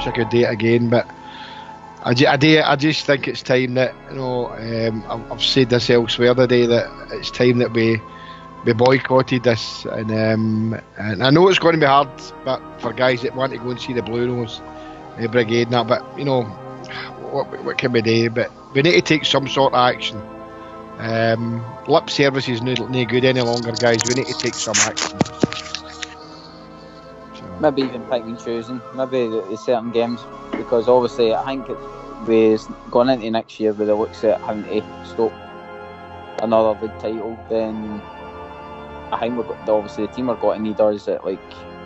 wish I could do it again, but I just think it's time that, I've said this elsewhere today, that it's time that we boycotted this, and I know it's going to be hard, but for guys that want to go and see the Blue Nose Brigade and that, but what can we do? But we need to take some sort of action. Lip service is no good any longer, guys. We need to take some action. Maybe even pick and choosing, maybe the certain games, because obviously I think we're going into next year with the looks at having to stop another league title, then I think obviously the team are going to need us at like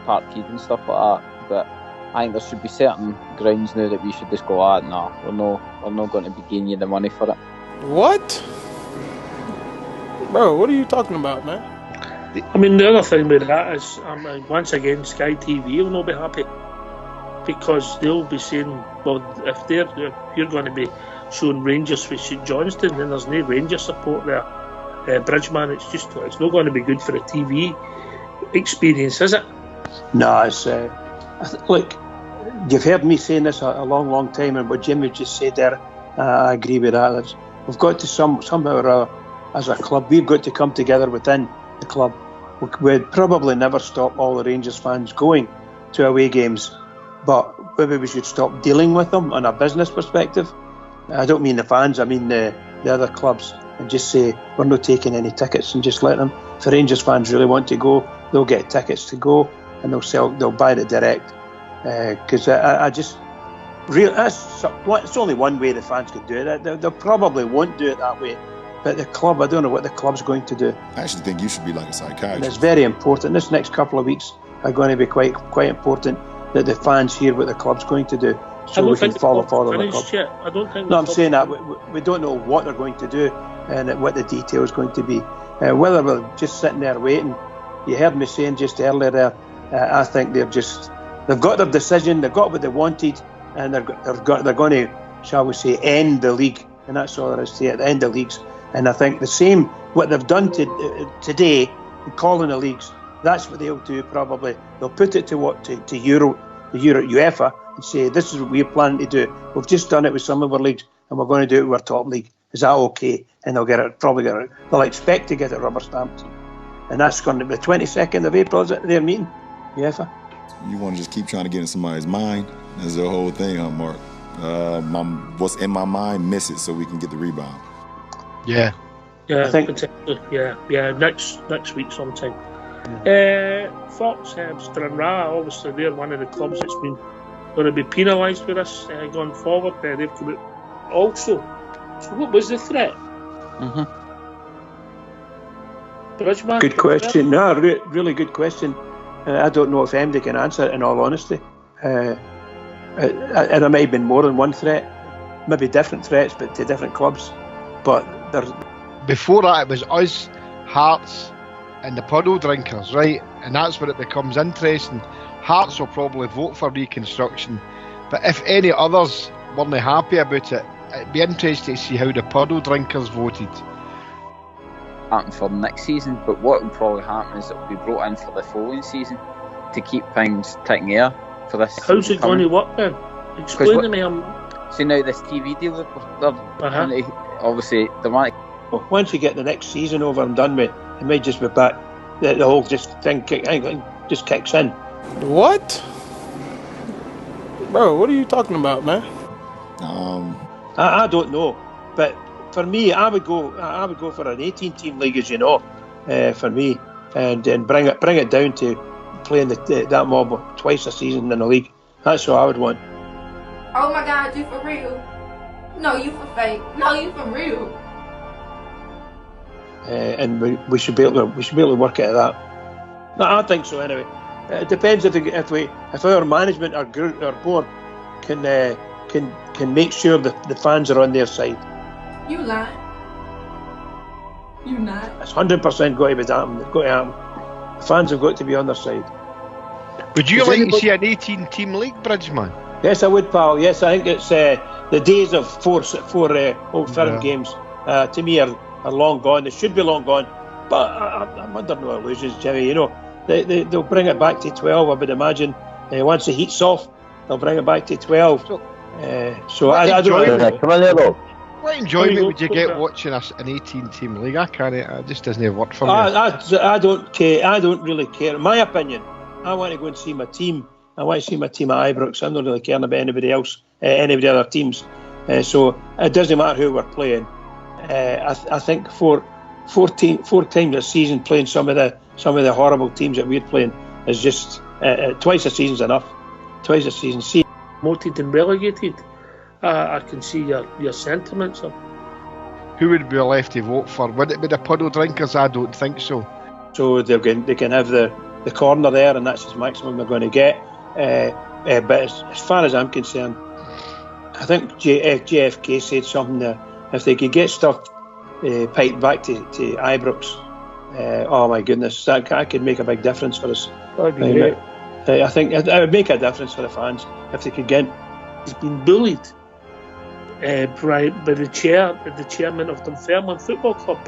Parkhead and stuff like that, but I think there should be certain grounds now that we should just go, nah, we're not going to be giving you the money for it. What? Bro, what are you talking about, man? I mean, the other thing with that is, once again, Sky TV will not be happy, because they'll be saying, well, if you're going to be showing Rangers for St Johnstone, then there's no Rangers support there. Bridgeman, it's not going to be good for a TV experience, is it? No, it's look, you've heard me saying this a long time, and what Jimmy just said there, I agree with that. We've got to somehow or other, as a club, we've got to come together within the club. We'd probably never stop all the Rangers fans going to away games, but maybe we should stop dealing with them on a business perspective. I don't mean the fans, I mean the other clubs, and just say we're not taking any tickets, and just let them. If the Rangers fans really want to go, they'll get tickets to go, and they'll buy it direct. Because it's only one way the fans can do it. They probably won't do it that way. But the club, I don't know what the club's going to do. I actually think you should be like a psychiatrist. And it's very important. This next couple of weeks are going to be quite important, that the fans hear what the club's going to do, so we can follow the club. Yet. I don't think. No, I'm saying that we don't know what they're going to do and what the detail is going to be. Whether we're just sitting there waiting. You heard me saying just earlier there, I think they've got their decision, they've got what they wanted, and they're going to, shall we say, end the league, and that's all there is to it, end the leagues. And I think the same, what they've done today, calling the leagues, that's what they'll do probably. They'll put it to UEFA, and say, this is what we're planning to do. We've just done it with some of our leagues, and we're going to do it with our top league. Is that okay? And they'll expect to get it rubber stamped. And that's going to be the 22nd of April, is it, their meeting, UEFA? You want to just keep trying to get in somebody's mind? That's the whole thing, huh, Mark? What's in my mind, miss it so we can get the rebound. Yeah, I think yeah. Next week sometime. Fox, Stranraer, obviously they're one of the clubs that's been going to be penalised with this going forward. They've come out also. So what was the threat? Mm-hmm. Bridgeman, good question. No, really good question. I don't know if MD can answer it, in all honesty. And there may have been more than one threat, maybe different threats, but to different clubs. But before that, it was us, Hearts, and the puddle drinkers, right? And that's where it becomes interesting. Hearts will probably vote for reconstruction, but if any others weren't happy about it, it'd be interesting to see how the puddle drinkers voted. Happen for next season, but what will probably happen is it will be brought in for the following season to keep things taking air for this. How's it going to work then? Explain to me. So now this TV deal they're obviously they want. Once you get the next season over and done with, it may just be back. The whole thing just kicks in. What? Bro, what are you talking about, man? I don't know, but for me, I would go for an 18-team league, as you know, for me, and bring it down to playing that mob twice a season in the league. That's what I would want. Oh my God, you for real? No, you for fake. No, you for real. And we should be able to work out of that. No, I think so anyway. It depends if our management, our group, our board can make sure that the fans are on their side. You lying? You not? It's 100% got to be that. It's got to happen. The fans have got to be on their side. Would you like to see an 18-team league, Bridgeman? Yes, I would, pal. Yes, I think it's the days of four Old Firm games. To me, are long gone. They should be long gone. But I'm under no illusions, Jimmy. You know, they'll bring it back to 12. I would imagine once the heat's off, they'll bring it back to 12. So I don't know. Come on there, Rob. What enjoyment would you get watching an 18-team league? It just doesn't work for me. I don't care. I don't really care. In my opinion, I want to go and see my team. I want to see my team at Ibrox. I'm not really caring about anybody else, any of the other teams. So it doesn't matter who we're playing. I think four times a season playing some of the horrible teams that we're playing is just twice a season's enough. Twice a season. See, promoted and relegated. I can see your sentiments. Who would be left to vote for? Would it be the puddle drinkers? I don't think so. So they can have the corner there, and that's as maximum they're going to get. But as far as I'm concerned, I think JFK said something there. If they could get stuff piped back to Ibrox, oh my goodness, that could make a big difference for us. That'd be great. I think it would make a difference for the fans if they could get. He's been bullied by the chairman of Dunfermline Football Club,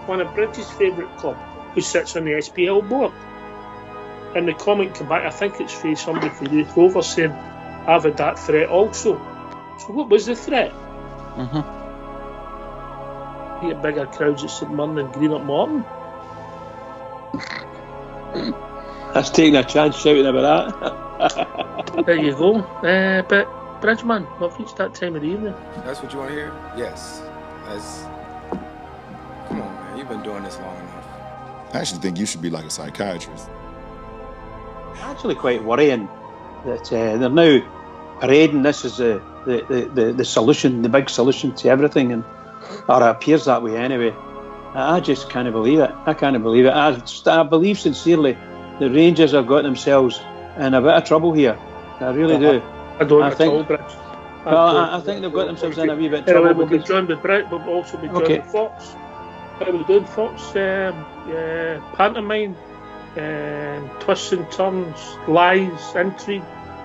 one of Bridges' favourite club, who sits on the SPL board. And the comment came back, I think it's for somebody from Youth Rovers saying, I've had that threat also. So what was the threat? You get bigger crowds at St Mirren and Green up Morton. That's taking a chance shouting about that. There you go. But Bridgeman, we've reached that time of the evening. That's what you want to hear? Yes. Come on, man. You've been doing this long enough. I actually think you should be like a psychiatrist. Actually quite worrying that they're now parading this as the solution, the big solution to everything, or it appears that way anyway. I just can't believe it. I can't believe it. I believe sincerely the Rangers have got themselves in a bit of trouble here. I really do. I don't think. I think they've got themselves in a wee bit of trouble. We'll be joined with Brett, but we'll also be joined with Fox. What are we doing, Fox? Pantomime, twists and turns, lies, intrigue.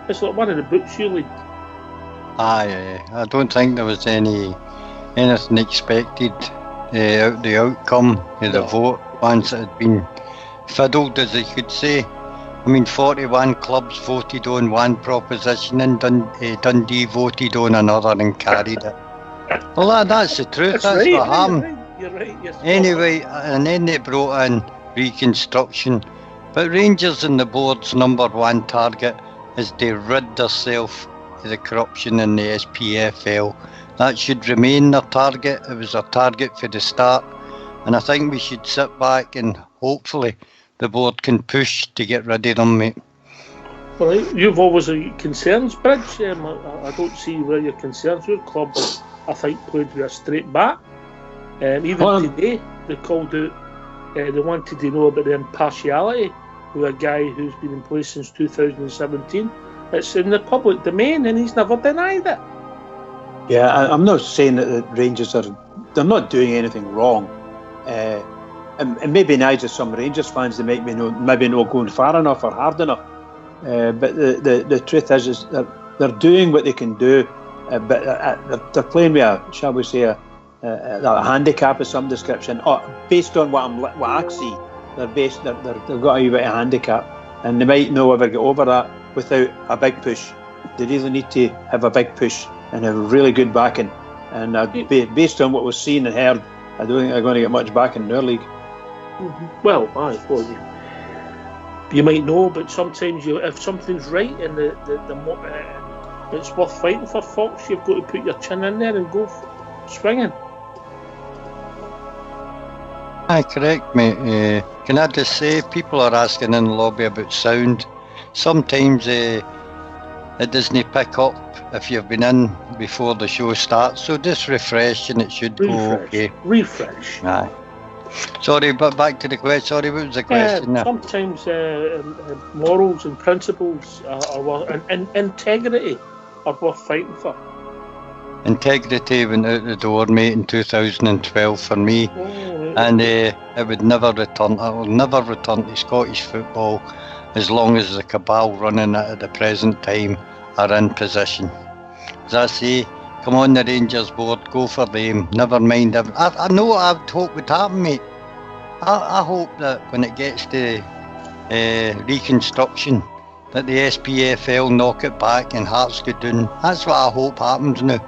It's like one of the books you lead. I don't think there was anything expected out the outcome of the vote once it had been fiddled, as they could say. I mean, 41 clubs voted on one proposition and Dundee voted on another and carried it. Well, that's the truth. That's right, what happened. You're right. Yes, anyway, and then they brought in reconstruction. But Rangers and the board's number one target is to rid themselves of the corruption in the SPFL. That should remain their target. It was their target for the start. And I think we should sit back and hopefully the board can push to get rid of them, mate. Right, you've always concerns, Bridge. I don't see where your concerns were. Club, I think, played with a straight bat. Even today, they called out, they wanted to know about the impartiality with a guy who's been in place since 2017. It's in the public domain and he's never denied it. Yeah, I'm not saying that the Rangers they're not doing anything wrong. And maybe neither some Rangers fans, they maybe not going far enough or hard enough. But the truth is they're doing what they can do. But they're playing with shall we say, a handicap of some description. Based on what I see, they've got a wee bit of handicap, and they might not ever get over that without a big push. They really need to have a big push and a really good backing. And based on what we've seen and heard, I don't think they're going to get much backing in their league. Well, you might know, but sometimes if something's right and it's worth fighting for, Fox, you've got to put your chin in there and go swinging. Aye, correct, mate. Can I just say, people are asking in the lobby about sound. Sometimes it doesn't pick up if you've been in before the show starts, so just refresh and it should go okay. Refresh. Aye. Sorry, but back to the question. Sorry, what was the question? Sometimes morals and principles and integrity are worth fighting for. Integrity went out the door, mate, in 2012 for me, and it would never return. I will never return to Scottish football as long as the cabal running it at the present time are in position. As I say, come on the Rangers board, go for them, never mind. I know what I would hope would happen, mate. I hope that when it gets to reconstruction, that the SPFL knock it back and Hearts go down. That's what I hope happens now.